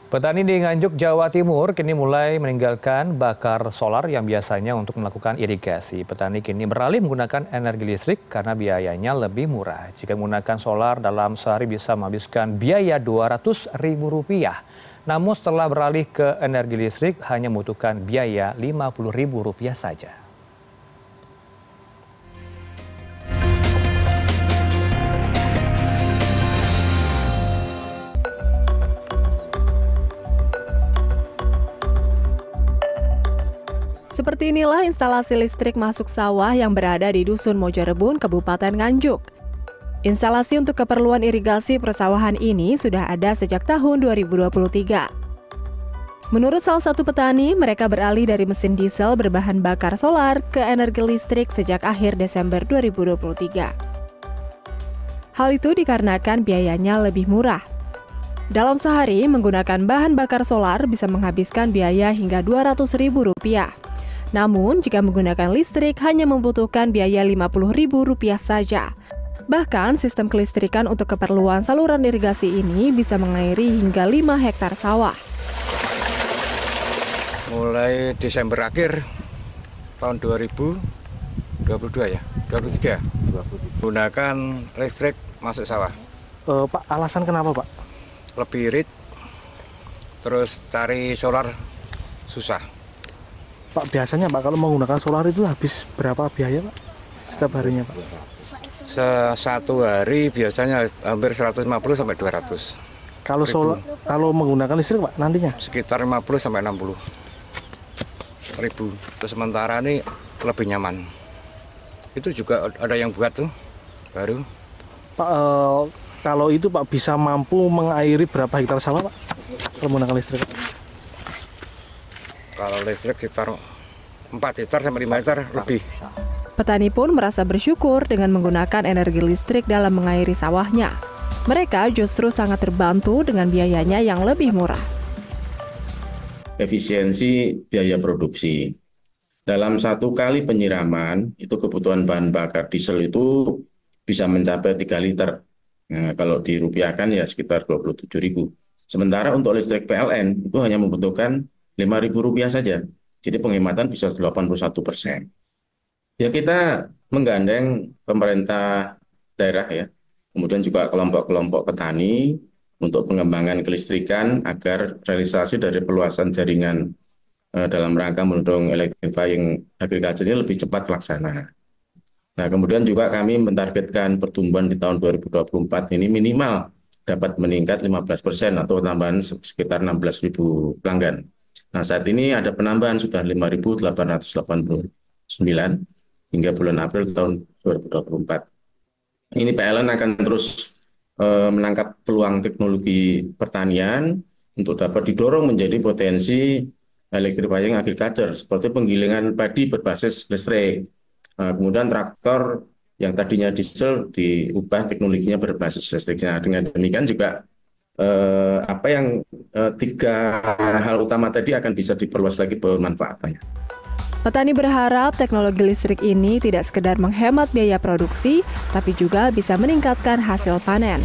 Petani di Nganjuk, Jawa Timur kini mulai meninggalkan bakar solar yang biasanya untuk melakukan irigasi. Petani kini beralih menggunakan energi listrik karena biayanya lebih murah. Jika menggunakan solar dalam sehari bisa menghabiskan biaya Rp200.000. Namun setelah beralih ke energi listrik hanya membutuhkan biaya Rp50.000 saja. Seperti inilah instalasi listrik masuk sawah yang berada di Dusun Mojorebun, Kabupaten Nganjuk. Instalasi untuk keperluan irigasi persawahan ini sudah ada sejak tahun 2023. Menurut salah satu petani, mereka beralih dari mesin diesel berbahan bakar solar ke energi listrik sejak akhir Desember 2023. Hal itu dikarenakan biayanya lebih murah. Dalam sehari, menggunakan bahan bakar solar bisa menghabiskan biaya hingga Rp200.000. Namun, jika menggunakan listrik hanya membutuhkan biaya Rp50.000 saja. Bahkan, sistem kelistrikan untuk keperluan saluran irigasi ini bisa mengairi hingga 5 hektar sawah. Mulai Desember akhir tahun 2022 ya, 23. Gunakan listrik masuk sawah. Pak, alasan kenapa, Pak? Lebih irit, terus cari solar susah. Pak, biasanya Pak kalau menggunakan solar itu habis berapa biaya Pak setiap harinya Pak? Satu hari biasanya hampir 150 sampai 200. Kalau menggunakan listrik Pak nantinya? Sekitar 50 sampai 60 ribu. Terus sementara ini lebih nyaman. Itu juga ada yang buat tuh baru. Pak, kalau itu Pak bisa mampu mengairi berapa hektar sawah Pak kalau menggunakan listrik? Kalau listrik sekitar 4 hektar sampai 5 hektar lebih. Petani pun merasa bersyukur dengan menggunakan energi listrik dalam mengairi sawahnya. Mereka justru sangat terbantu dengan biayanya yang lebih murah. Efisiensi biaya produksi. Dalam satu kali penyiraman, itu kebutuhan bahan bakar diesel itu bisa mencapai 3 liter. Nah, kalau dirupiahkan ya sekitar Rp27.000. Sementara untuk listrik PLN itu hanya membutuhkan Rp5.000 saja. Jadi penghematan bisa 81%. Ya kita menggandeng pemerintah daerah ya, kemudian juga kelompok-kelompok petani untuk pengembangan kelistrikan agar realisasi dari perluasan jaringan dalam rangka mendorong electrifying agriculture ini lebih cepat terlaksana. Nah, kemudian juga kami mentargetkan pertumbuhan di tahun 2024 ini minimal dapat meningkat 15% atau tambahan sekitar 16.000 pelanggan. Nah, saat ini ada penambahan sudah 5.889 hingga bulan April tahun 2024. Ini PLN akan terus menangkap peluang teknologi pertanian untuk dapat didorong menjadi potensi electrifying agriculture seperti penggilingan padi berbasis listrik. Nah, kemudian traktor yang tadinya diesel diubah teknologinya berbasis listrik. Nah, dengan demikian juga tiga hal utama tadi akan bisa diperluas lagi pemanfaatannya. Petani berharap teknologi listrik ini tidak sekedar menghemat biaya produksi, tapi juga bisa meningkatkan hasil panen.